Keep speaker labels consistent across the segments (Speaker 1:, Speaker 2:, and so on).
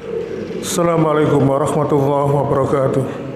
Speaker 1: Assalamualaikum warahmatullahi wabarakatuh.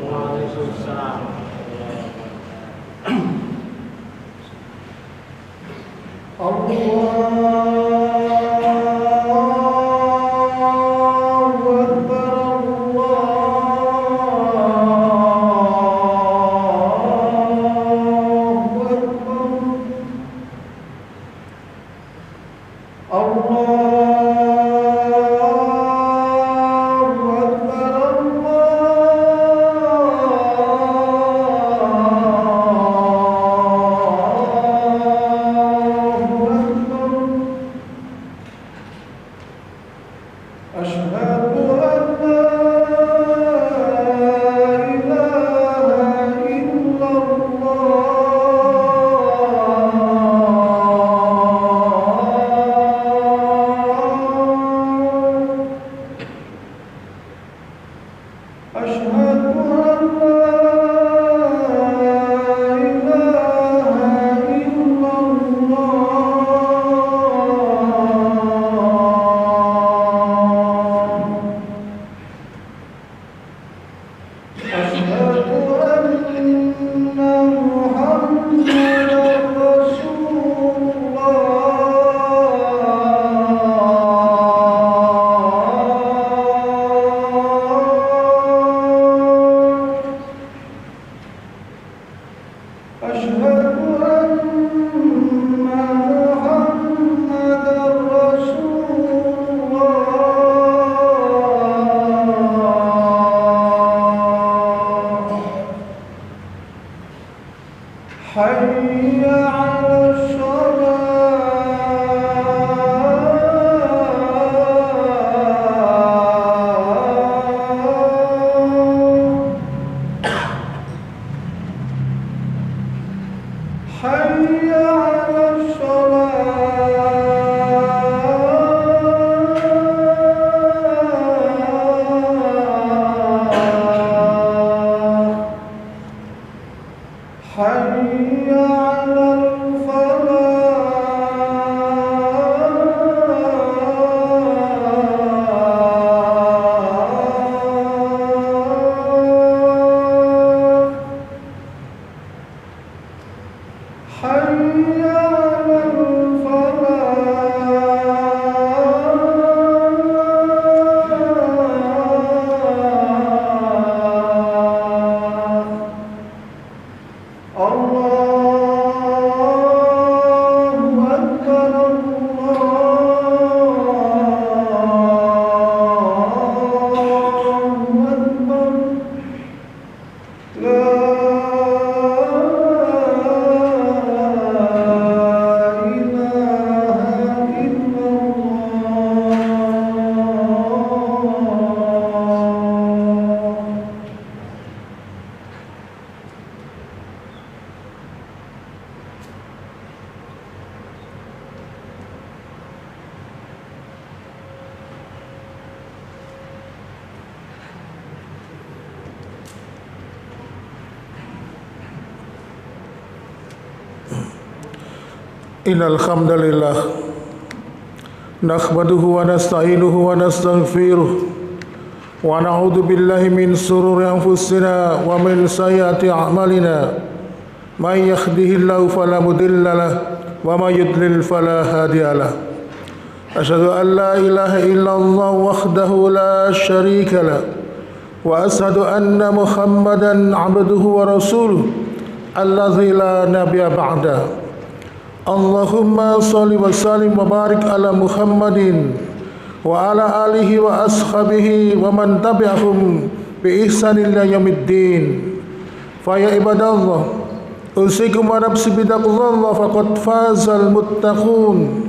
Speaker 1: Innal hamdalillah nahmaduhu wa nasta'inuhu wa nastaghfiruh wa na'udzu billahi min shururi anfusina wa min sayyiati a'malina may yahdihillahu fala mudilla lahu wa may yudlil fala hadiya lahu asyhadu an la ilaha illallah wahdahu la syarika lahu wa asyhadu anna muhammadan 'abduhu wa rasuluh allazi la nabiyya ba'da. Allahumma salli wa sallim wa barik ala Muhammadin wa ala alihi wa ashabihi wa man tabi'ahum bi ihsanin ila yaumiddin. Fa ya ibadallah, usikum wa nafsi bitaqwallah faqad fazal muttaqun.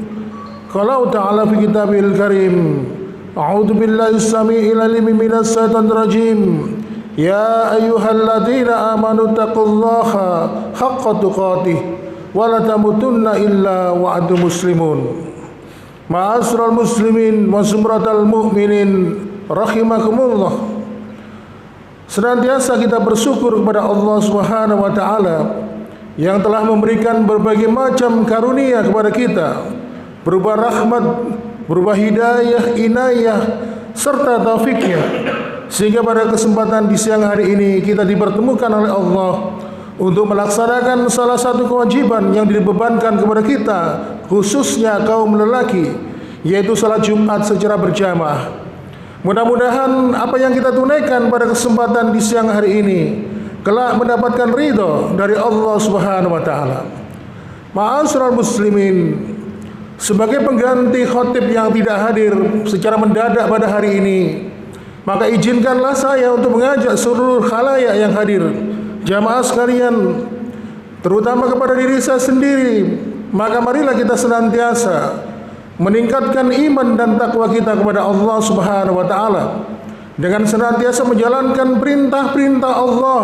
Speaker 1: Qala ta'ala fi kitabil karim, a'udzu billahi as-sami'il alim minas syaitonir rajim. Ya ayyuhalladzina amanu taqullaha haqqa tuqatih wala tamutunna illa wa antum muslimun. Ma'asyiral muslimin wa sumratal mu'minin rahimakumullah. Senantiasa kita bersyukur kepada Allah Subhanahu wa taala yang telah memberikan berbagai macam karunia kepada kita, berupa rahmat, berupa hidayah, inayah serta taufiknya, sehingga pada kesempatan di siang hari ini kita dipertemukan oleh Allah untuk melaksanakan salah satu kewajiban yang dibebankan kepada kita, khususnya kaum lelaki, yaitu salat Jumat secara berjamaah. Mudah-mudahan apa yang kita tunaikan pada kesempatan di siang hari ini kelak mendapatkan ridho dari Allah Subhanahu wa taala. Ma'asyiral muslimin, sebagai pengganti khatib yang tidak hadir secara mendadak pada hari ini, maka izinkanlah saya untuk mengajak seluruh khalayak yang hadir, jamaah sekalian, terutama kepada diri saya sendiri, maka marilah kita senantiasa meningkatkan iman dan takwa kita kepada Allah Subhanahu wa taala dengan senantiasa menjalankan perintah-perintah Allah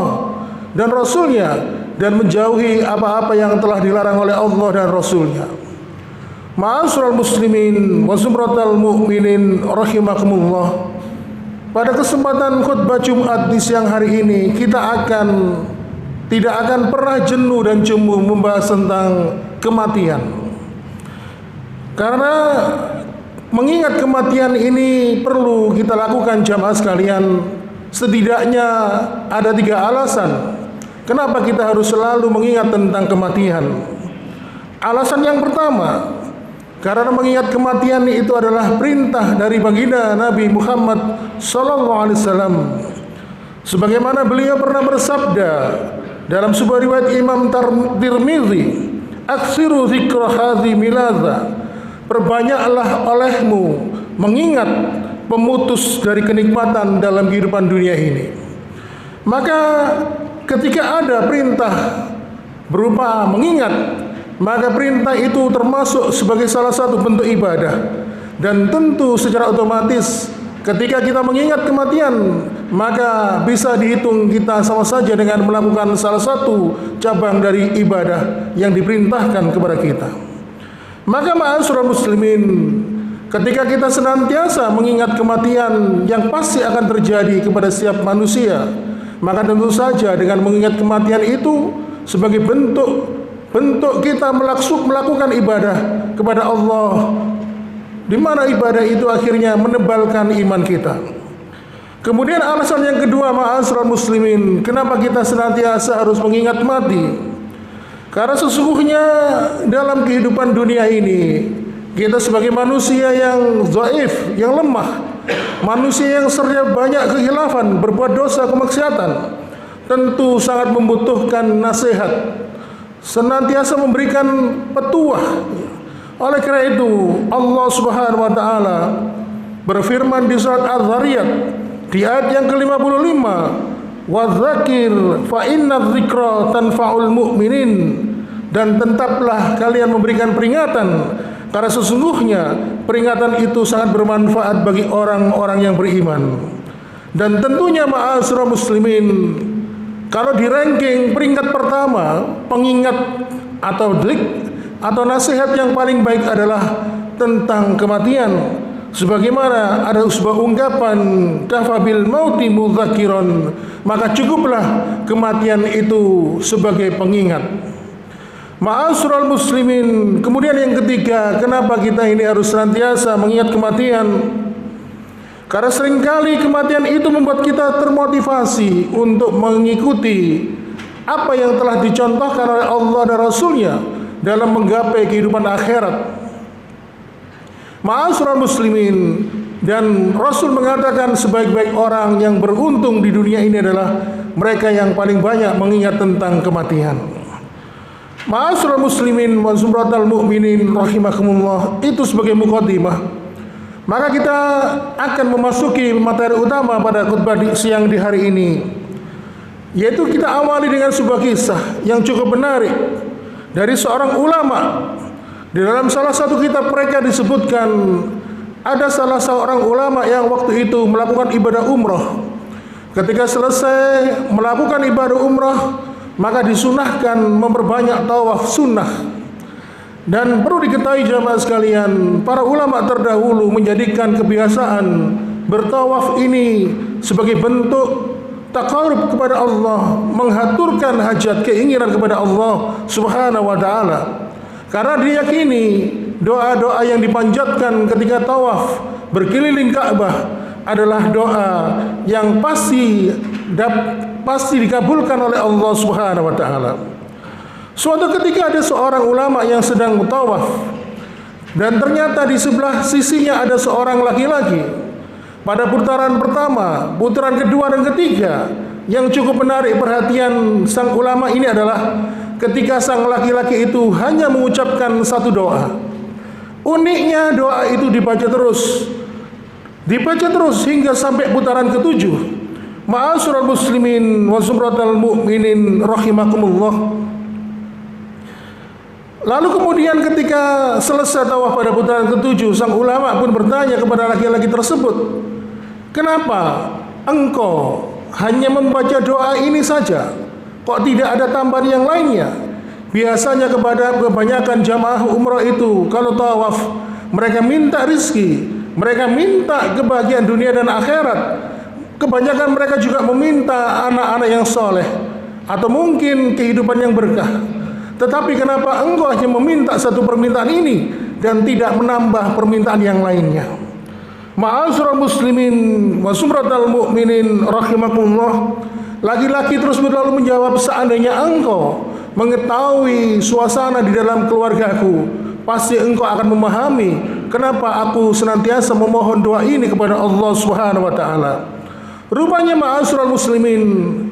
Speaker 1: dan Rasul-Nya dan menjauhi apa-apa yang telah dilarang oleh Allah dan Rasul-Nya. Ma'asyiral muslimin wa zumratal mu'minin rahimakumullah. Pada kesempatan khutbah Jumat di siang hari ini, kita tidak akan pernah jenuh dan jemu membahas tentang kematian. Karena mengingat kematian ini perlu kita lakukan jamaah sekalian. Setidaknya ada 3 alasan kenapa kita harus selalu mengingat tentang kematian. Alasan yang pertama, karena mengingat kematian itu adalah perintah dari baginda Nabi Muhammad sallallahu alaihi wasallam. Sebagaimana beliau pernah bersabda dalam sebuah riwayat Imam Tirmidzi, "Aksiru dzikra hadzi miladza." Perbanyaklah olehmu mengingat pemutus dari kenikmatan dalam kehidupan dunia ini. Maka ketika ada perintah berupa mengingat, maka perintah itu termasuk sebagai salah satu bentuk ibadah. Dan tentu secara otomatis ketika kita mengingat kematian, maka bisa dihitung kita sama saja dengan melakukan salah satu cabang dari ibadah yang diperintahkan kepada kita. Maka ma'asyiral muslimin, ketika kita senantiasa mengingat kematian yang pasti akan terjadi kepada setiap manusia, maka tentu saja dengan mengingat kematian itu sebagai bentuk kita melakukan ibadah kepada Allah, di mana ibadah itu akhirnya menebalkan iman kita. Kemudian alasan yang kedua, ma'asyiral muslimin, kenapa kita senantiasa harus mengingat mati? Karena sesungguhnya dalam kehidupan dunia ini, kita sebagai manusia yang dhaif, yang lemah, manusia yang serba banyak kekhilafan, berbuat dosa, kemaksiatan, tentu sangat membutuhkan nasihat, senantiasa memberikan petuah. Oleh karena itu Allah Subhanahu wa taala berfirman di surat Az-Zariyat di ayat yang ke-55, "Wadzakir fa inna dzikra tanfa'ul mu'minin." Dan tetaplah kalian memberikan peringatan, karena sesungguhnya peringatan itu sangat bermanfaat bagi orang-orang yang beriman. Dan tentunya ma'asyiral muslimin, kalau di ranking peringkat pertama, pengingat atau nasihat yang paling baik adalah tentang kematian. Sebagaimana ada sebuah ungkapan, "Kafabil mauti mudzakiron," maka cukuplah kematian itu sebagai pengingat. Ma'asyiral muslimin, kemudian yang ketiga, kenapa kita ini harus senantiasa mengingat kematian? Karena seringkali kematian itu membuat kita termotivasi untuk mengikuti apa yang telah dicontohkan oleh Allah dan Rasul-Nya dalam menggapai kehidupan akhirat. Ma'asyiral muslimin, dan Rasul mengatakan sebaik-baik orang yang beruntung di dunia ini adalah mereka yang paling banyak mengingat tentang kematian. Ma'asyiral muslimin wa zumratal mu'minin rahimakumullah, itu sebagai muqaddimah. Maka kita akan memasuki materi utama pada khutbah siang di hari ini, yaitu kita awali dengan sebuah kisah yang cukup menarik dari seorang ulama. Di dalam salah satu kitab mereka disebutkan ada salah seorang ulama yang waktu itu melakukan ibadah umrah. Ketika selesai melakukan ibadah umrah, maka disunahkan memperbanyak tawaf sunnah. Dan perlu diketahui jamaah sekalian, para ulama terdahulu menjadikan kebiasaan bertawaf ini sebagai bentuk taqarrub kepada Allah, menghaturkan hajat keinginan kepada Allah Subhanahu wa taala. Karena diyakini doa-doa yang dipanjatkan ketika tawaf berkeliling Ka'bah adalah doa yang pasti dikabulkan oleh Allah Subhanahu wa taala. Suatu ketika ada seorang ulama yang sedang tawaf, dan ternyata di sebelah sisinya ada seorang laki-laki. Pada putaran pertama, putaran kedua dan ketiga, yang cukup menarik perhatian sang ulama ini adalah ketika sang laki-laki itu hanya mengucapkan satu doa. Uniknya doa itu dibaca terus hingga sampai putaran ketujuh. Ma'asyiral muslimin wa zumratal mu'minin rahimakumullah. Lalu kemudian ketika selesai tawaf pada putaran ketujuh, sang ulama pun bertanya kepada laki-laki tersebut, "Kenapa engkau hanya membaca doa ini saja? Kok tidak ada tambahan yang lainnya?" Biasanya kepada kebanyakan jamaah umrah itu kalau tawaf mereka minta rizki, mereka minta kebahagiaan dunia dan akhirat. Kebanyakan mereka juga meminta anak-anak yang soleh atau mungkin kehidupan yang berkah. Tetapi kenapa engkau hanya meminta satu permintaan ini dan tidak menambah permintaan yang lainnya? Ma'asyiral muslimin wa sumratal mu'minin rahimakumullah. Laki-laki terus berlalu menjawab, "Seandainya engkau mengetahui suasana di dalam keluargaku, pasti engkau akan memahami kenapa aku senantiasa memohon doa ini kepada Allah Subhanahu wa taala." Rupanya ma'asyiral muslimin,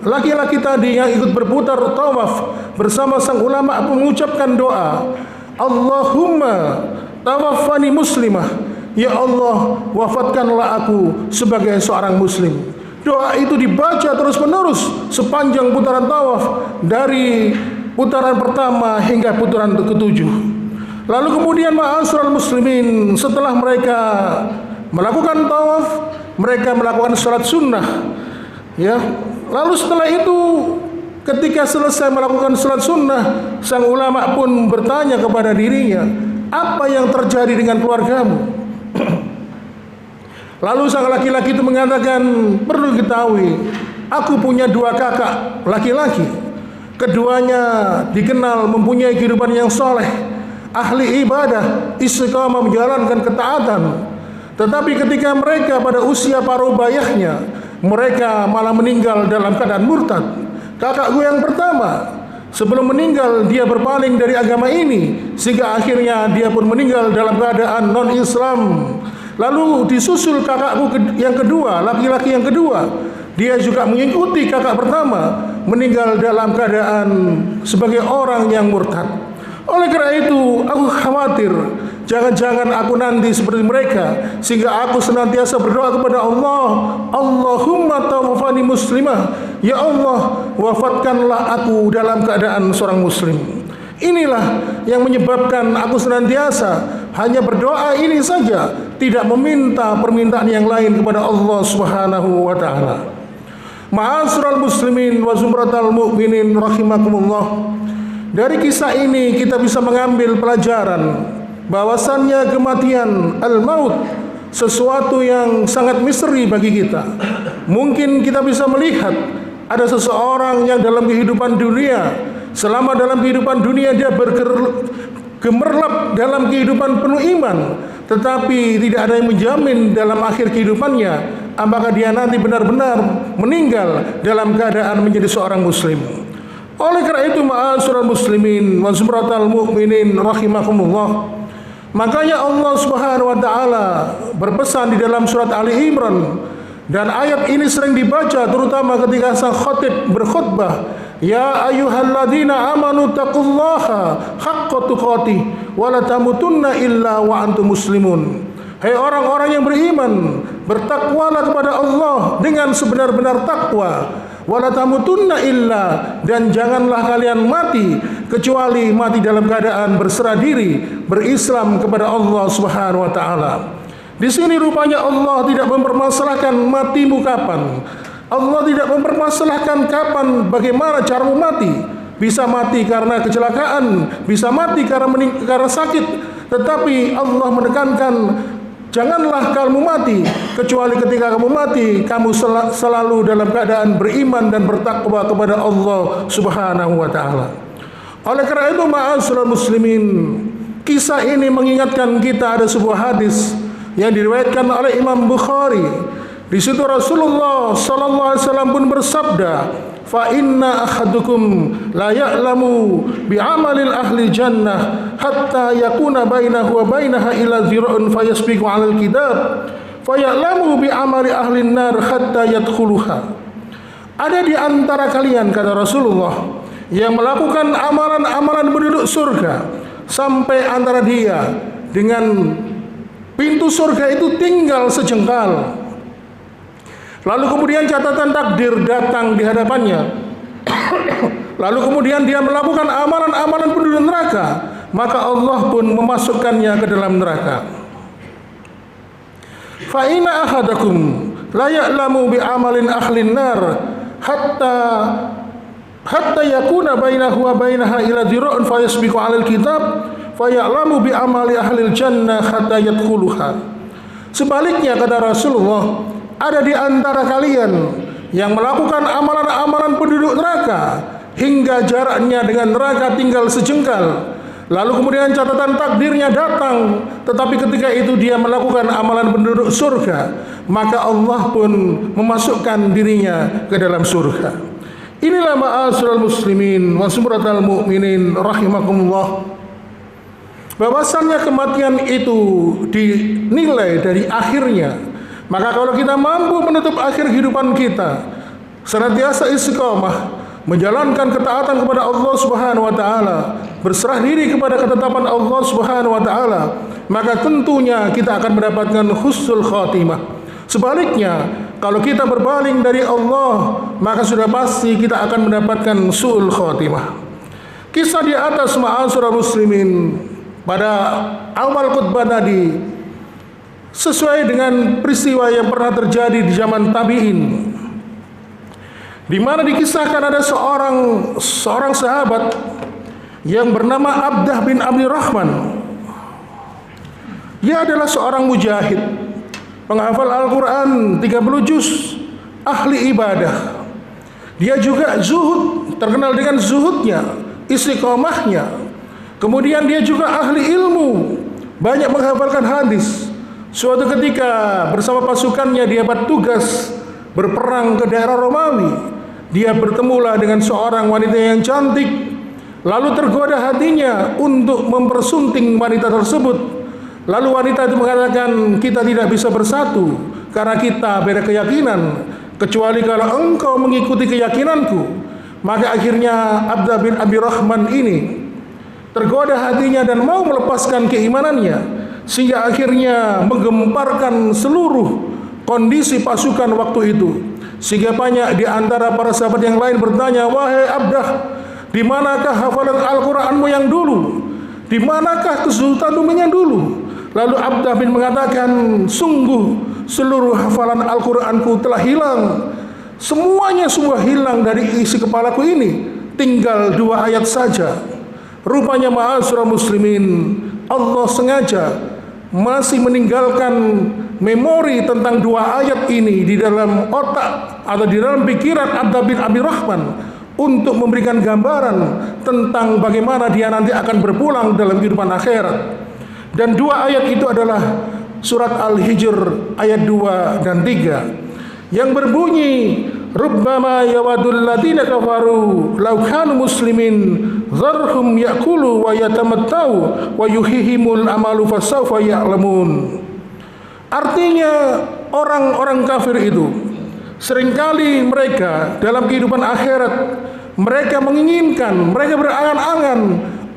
Speaker 1: laki-laki tadi yang ikut berputar tawaf bersama sang ulama mengucapkan doa, "Allahumma tawaffani muslimah." Ya Allah, wafatkanlah aku sebagai seorang muslim. Doa itu dibaca terus-menerus sepanjang putaran tawaf, dari putaran pertama hingga putaran ketujuh. Lalu kemudian ma'asyiral muslimin, setelah mereka melakukan tawaf, mereka melakukan sholat sunnah, ya. Lalu setelah itu, ketika selesai melakukan sholat sunnah, sang ulama pun bertanya kepada dirinya, "Apa yang terjadi dengan keluargamu?" Lalu sang laki-laki itu mengatakan, "Perlu diketahui, aku punya dua kakak laki-laki. Keduanya dikenal mempunyai kehidupan yang soleh, ahli ibadah, istiqamah menjalankan ketaatan. Tetapi ketika mereka pada usia parobayahnya, mereka malah meninggal dalam keadaan murtad. Kakakku yang pertama, sebelum meninggal dia berpaling dari agama ini, sehingga akhirnya dia pun meninggal dalam keadaan non-Islam. Lalu disusul kakakku yang kedua, laki-laki yang kedua, dia juga mengikuti kakak pertama, meninggal dalam keadaan sebagai orang yang murtad. Oleh karena itu, aku khawatir jangan-jangan aku nanti seperti mereka, sehingga aku senantiasa berdoa kepada Allah, Allahumma tawaffani muslimah. Ya Allah, wafatkanlah aku dalam keadaan seorang muslim. Inilah yang menyebabkan aku senantiasa hanya berdoa ini saja, tidak meminta permintaan yang lain kepada Allah Subhanahu wa taala. Ma'asyiral muslimin wa zumratal mu'minin rahimakumullah. Dari kisah ini kita bisa mengambil pelajaran bahwasannya kematian, al-maut, sesuatu yang sangat misteri bagi kita. Mungkin kita bisa melihat ada seseorang yang dalam kehidupan dunia, selama dalam kehidupan dunia dia bergemerlap dalam kehidupan penuh iman, tetapi tidak ada yang menjamin dalam akhir kehidupannya apakah dia nanti benar-benar meninggal dalam keadaan menjadi seorang muslim. Oleh karena itu, ma'asyiral muslimin wa zumratal mu'minin rahimakumullah, makanya Allah Subhanahu wa taala berpesan di dalam surat Ali Imran, dan ayat ini sering dibaca terutama ketika sang khatib berkhutbah, "Ya ayyuhalladzina amanu taqullaha haqqa tuqatih wa la tamutunna illa wa antum muslimun." Hai orang-orang yang beriman, bertakwalah kepada Allah dengan sebenar-benar takwa. Wala tamutunna illa, dan janganlah kalian mati kecuali mati dalam keadaan berserah diri, berislam kepada Allah Subhanahu wa taala. Di sini rupanya Allah tidak mempermasalahkan matimu kapan. Allah tidak mempermasalahkan kapan, bagaimana caramu mati. Bisa mati karena kecelakaan, bisa mati karena sakit, tetapi Allah menekankan janganlah kamu mati kecuali ketika kamu mati kamu selalu dalam keadaan beriman dan bertakwa kepada Allah Subhanahu wa taala. Oleh karena itu, ma'asyiral muslimin, kisah ini mengingatkan kita ada sebuah hadis yang diriwayatkan oleh Imam Bukhari Di situ Rasulullah sallallahu alaihi wasallam pun bersabda, fa inna ahadukum la ya'lamu bi amalil ahli jannah hatta yakuna bainahu wa bainaha ila zira'un fayasbiqu 'alal kitab faya'lamu bi amali ahli nar hatta yadkhuluha. Ada di antara kalian, kata Rasulullah, yang melakukan amalan-amalan penduduk surga sampai antara dia dengan pintu surga itu tinggal sejengkal. Lalu kemudian catatan takdir datang di hadapannya. Lalu kemudian dia melakukan amalan-amalan penduduk neraka, maka Allah pun memasukkannya ke dalam neraka. Fa inna ahadakum la ya'lamu bi amalin ahlin nar hatta yakuna bainahu wa bainaha ila dhira'un fayasbiqu 'alal kitab faya'lamu bi amali ahlil jannah hatta yadkhuluha. Sebaliknya, kata Rasulullah, ada di antara kalian yang melakukan amalan-amalan penduduk neraka hingga jaraknya dengan neraka tinggal sejengkal. Lalu kemudian catatan takdirnya datang, tetapi ketika itu dia melakukan amalan penduduk surga, maka Allah pun memasukkan dirinya ke dalam surga. Inilah ma'asyiral muslimin wa sumratal mu'minin rahimakumullah, bahwasannya kematian itu dinilai dari akhirnya. Maka kalau kita mampu menutup akhir kehidupan kita senantiasa istiqomah menjalankan ketaatan kepada Allah Subhanahu wa taala, berserah diri kepada ketetapan Allah Subhanahu wa taala, maka tentunya kita akan mendapatkan husnul khatimah. Sebaliknya, kalau kita berpaling dari Allah, maka sudah pasti kita akan mendapatkan su'ul khatimah. Kisah di atas, ma'asyiral muslimin, pada awal khutbah tadi sesuai dengan peristiwa yang pernah terjadi di zaman tabi'in, di mana dikisahkan ada seorang sahabat yang bernama Abdah bin Abdurrahman. Dia adalah seorang mujahid, penghafal Al-Quran 30 juz, ahli ibadah. Dia juga zuhud, terkenal dengan zuhudnya, istiqomahnya. Kemudian dia juga ahli ilmu, banyak menghafalkan hadis. Suatu ketika bersama pasukannya dia bertugas berperang ke daerah Romawi. Dia bertemulah dengan seorang wanita yang cantik. Lalu tergoda hatinya untuk mempersunting wanita tersebut. Lalu wanita itu mengatakan, kita tidak bisa bersatu karena kita beda keyakinan, kecuali kalau engkau mengikuti keyakinanku. Maka akhirnya Abdah bin Abdurrahman ini tergoda hatinya dan mau melepaskan keimanannya, sehingga akhirnya menggemparkan seluruh kondisi pasukan waktu itu. Sehingga banyak di antara para sahabat yang lain bertanya, wahai Abdah, di manakah hafalan Al-Quranmu yang dulu? Di manakah kesultanmu yang dulu? Lalu Abdah bin mengatakan, sungguh seluruh hafalan Al-Quranku telah hilang. Semuanya semua hilang dari isi kepalaku ini, tinggal 2 ayat saja. Rupanya ma'asyiral muslimin, Allah sengaja masih meninggalkan memori tentang 2 ayat ini di dalam otak atau di dalam pikiran Abdah bin Abdurrahman untuk memberikan gambaran tentang bagaimana dia nanti akan berpulang dalam kehidupan akhirat. Dan 2 ayat itu adalah surat Al-Hijr ayat 2 dan 3 yang berbunyi, rubbama yawadul ladina kafaru law kanu muslimin zarhum yakulu wa yatamattau wa yuhihimul amalu fasawfa ya'lamun. Artinya, orang-orang kafir itu seringkali mereka dalam kehidupan akhirat mereka menginginkan, mereka berangan-angan,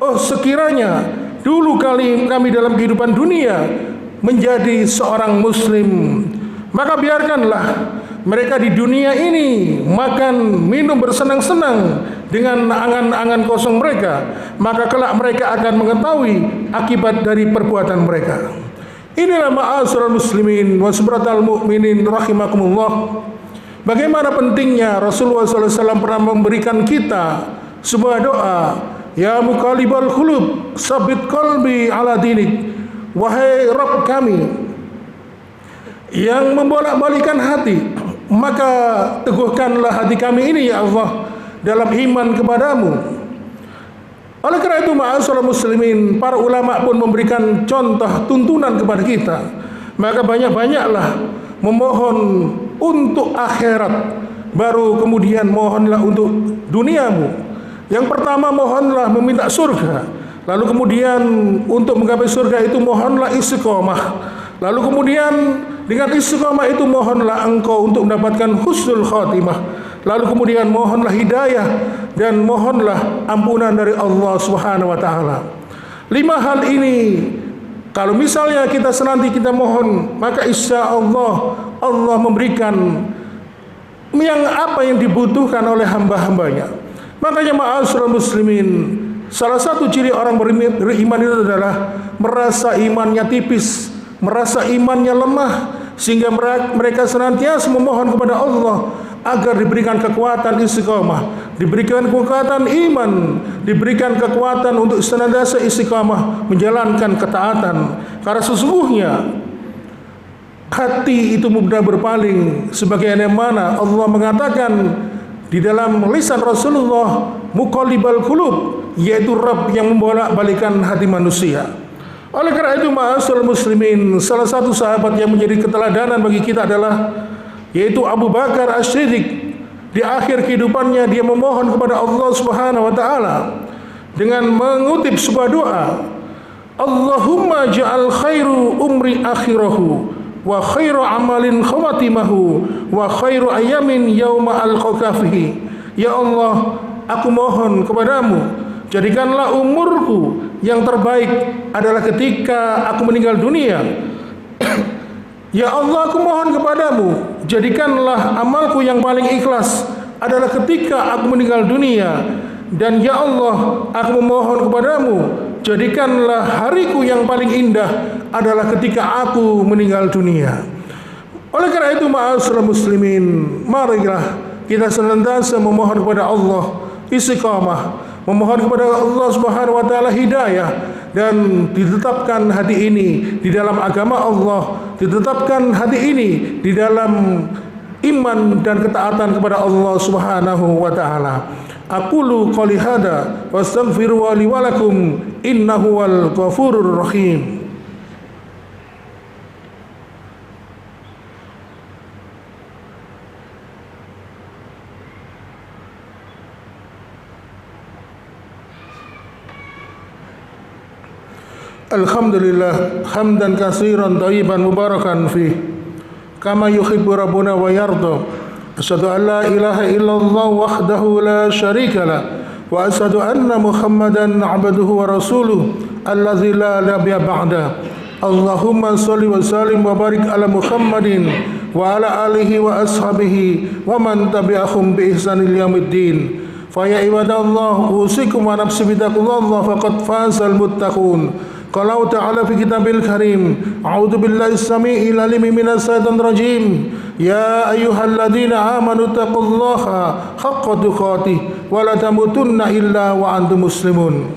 Speaker 1: oh sekiranya dulu kami dalam kehidupan dunia menjadi seorang muslim, maka biarkanlah mereka di dunia ini makan, minum, bersenang-senang dengan angan-angan kosong mereka, maka kelak mereka akan mengetahui akibat dari perbuatan mereka. Inilah ma'asyiral muslimin wa sumratal mu'minin rahimakumullah, bagaimana pentingnya Rasulullah SAW pernah memberikan kita sebuah doa, ya muqallibal qulub sabit qalbi ala dinik. Wahai Rabb kami yang membolak-balikan hati, maka teguhkanlah hati kami ini ya Allah dalam iman kepadamu. Oleh karena itu ma'asyiral muslimin, para ulama pun memberikan contoh tuntunan kepada kita. Maka banyak-banyaklah memohon untuk akhirat, baru kemudian mohonlah untuk duniamu. Yang pertama mohonlah meminta surga, lalu kemudian untuk menggapai surga itu mohonlah istiqomah, lalu kemudian dengan istiqomah itu mohonlah engkau untuk mendapatkan husnul khotimah, lalu kemudian mohonlah hidayah dan mohonlah ampunan dari Allah Subhanahu wa taala. 5 hal ini kalau misalnya kita senantiasa mohon, maka insya Allah Allah memberikan apa yang dibutuhkan oleh hamba-hambanya. Makanya ma'asyiral muslimin, salah satu ciri orang beriman itu adalah merasa imannya tipis, merasa imannya lemah, sehingga mereka senantiasa memohon kepada Allah agar diberikan kekuatan istiqamah, diberikan kekuatan iman, diberikan kekuatan untuk senantiasa istiqamah menjalankan ketaatan. Karena sesungguhnya hati itu mudah berpaling, sebagaimana Allah mengatakan di dalam lisan Rasulullah, muqallibal qulub, yaitu Rabb yang membolak-balikan hati manusia. Oleh karena itu ma'asyiral muslimin, salah satu sahabat yang menjadi keteladanan bagi kita adalah yaitu Abu Bakar As-Siddiq. Di akhir kehidupannya dia memohon kepada Allah Subhanahu wa taala dengan mengutip sebuah doa, Allahumma ja'al khairu umri akhirahu wa khairu amalin khawatimahu wa khairu ayamin yauma alqaka fihi. Ya Allah, aku mohon kepadamu, jadikanlah umurku yang terbaik adalah ketika aku meninggal dunia. Ya Allah, aku mohon kepadamu, jadikanlah amalku yang paling ikhlas adalah ketika aku meninggal dunia. Dan ya Allah, aku memohon kepadamu, jadikanlah hariku yang paling indah adalah ketika aku meninggal dunia. Oleh karena itu ma'asyiral muslimin, marilah kita senantiasa memohon kepada Allah istiqamah, memohon kepada Allah Subhanahu wa taala hidayah, dan ditetapkan hati ini di dalam agama Allah, ditetapkan hati ini di dalam iman dan ketaatan kepada Allah Subhanahu wa taala. Aqulu qouli hada wastaghfiru li wa lakum innahu wal ghafurur rahim. Alhamdulillah hamdan katsiran thayyiban mubarakan fih kama yuhibbu rabbuna wa yarda. Asyhadu an la ilaha illallah wahdahu la syarika lah wa asyhadu anna Muhammadan abduhu wa rasuluh allazi la nabiyya ba'da. Allahumma shalli wa sallim wa barik ala Muhammadin wa ala alihi wa ashabihi wa man tabi'ahum bi ihsanil yaumiddin. Fa ya ibadallah usikum wa nafsi bittaqullah faqad fazal muttaqun. Qala ta'ala fi kitabil karim, a'udzu billahi as-sami'il alim minas syaitonir rajim. Ya ayyuhalladzina amanu taqullaha haqqa tuqatih wa la tamutunna illa wa antum muslimun.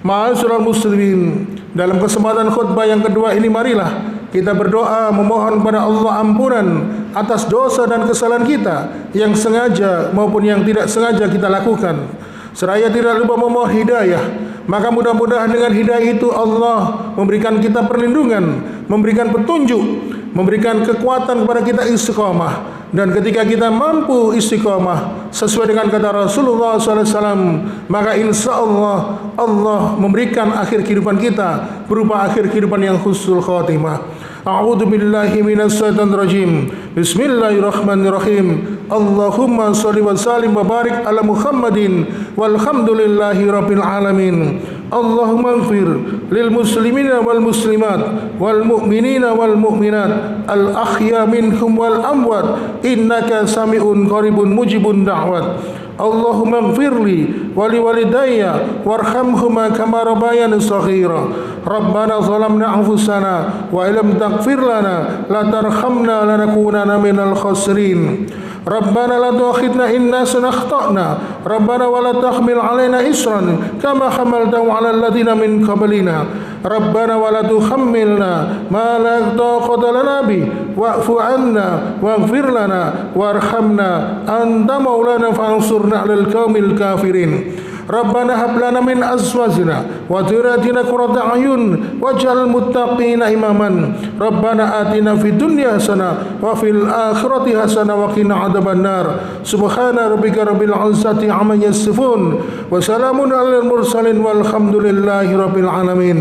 Speaker 1: Ma'asyiral muslimin, dalam kesempatan khutbah yang kedua ini marilah kita berdoa memohon kepada Allah ampunan atas dosa dan kesalahan kita yang sengaja maupun yang tidak sengaja kita lakukan. Seraya tidak lupa memohon hidayah. Maka mudah-mudahan dengan hidayah itu Allah memberikan kita perlindungan, memberikan petunjuk, memberikan kekuatan kepada kita istiqamah. Dan ketika kita mampu istiqamah sesuai dengan kata Rasulullah SAW, maka insya Allah Allah memberikan akhir kehidupan kita berupa akhir kehidupan yang husnul khotimah. A'udzu billahi minas syaitonir rajim. Bismillahirrahmanirrahim. Allahumma shalli wa sallim wa barik ala Muhammadin walhamdulillahi rabbil alamin. Allahumma ighfir lil muslimina wal muslimat wal mu'minina wal mu'minat al ahya minhum wal amwat innaka sami'un qaribun mujibun da'wat. Allahumma ighfirli wa li walidayya warhamhuma kama rabbayani shaghira. Rabbana zalamna anfusana wa illam taghfir lana la tarhamna lanakunanna minal khasirin. Rabbana la tu'akhidna in nasina akhtana. Rabbana wa la tahmil alaina isran kama hamaltahu 'alal ladzina min qablina. Rabbana wa la tuhammilna ma la taqata lana bi wa'fu 'anna waghfir lana warhamna anta maulana fansurna 'alal qaumil kafirin. Rabbana hab lana min azwajina wa dhurriyyatina qurrata a'yun waj'alna muttaqina imaman. Rabbana atina fid dunya hasanah wa fil akhirati hasanah wa qina adzabannar. Subhana rabbika rabbil izzati amma yasifun wa salamun alal mursalin walhamdulillahi rabbil alamin.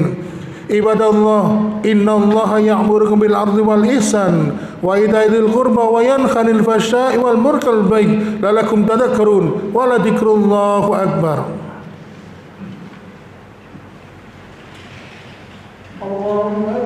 Speaker 1: Ibadallah, innallaha ya'murukum bil 'adli wal ihsan wa ita'i dzil qurba wa yanha 'anil fahsya'i wal munkari wal baghi la'allakum tadhakkarun wa la dzikrullahu akbar. Allahumma